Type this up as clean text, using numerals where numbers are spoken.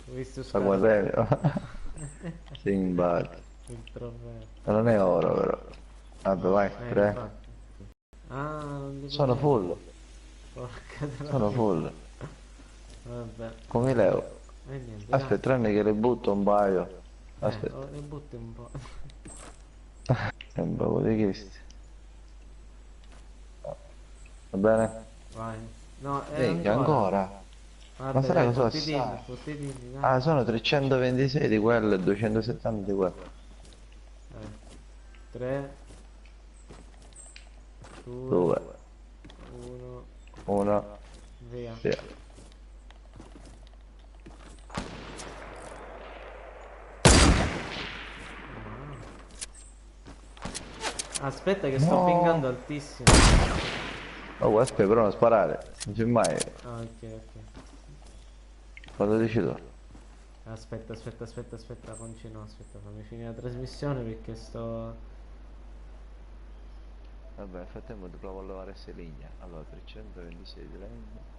Ho visto Sta sparare guardando. Simbad. il trofeo. Ma non è oro però. Vabbè, No, vai, 3. infatti. Ah, non li Sono potevo. full. Porca Sono troia. full. Vabbè. Come levo? E niente, dai. Aspetta, tranne che le butto un paio. Aspetta. Ne butti un po'. È un po' di questi. Va bene? Vai. No, Minchia, ancora. ancora? Ma Vabbè, sarà dai, che sono fottitini, assai? fottitini, dai. Ah, sono 326 di quello e 270 di quello. Dai. 3, 2, 2, 1, 1, via. via. Aspetta che sto pingando No! altissimo. Oh, aspetta, però non sparare. Non c'è mai. Ah, ok, ok. Quando dici tu? Aspetta, continuo, aspetta, fammi finire la trasmissione perché sto... Vabbè, nel frattempo ti provo a levare se linea. Allora, 326 di legno.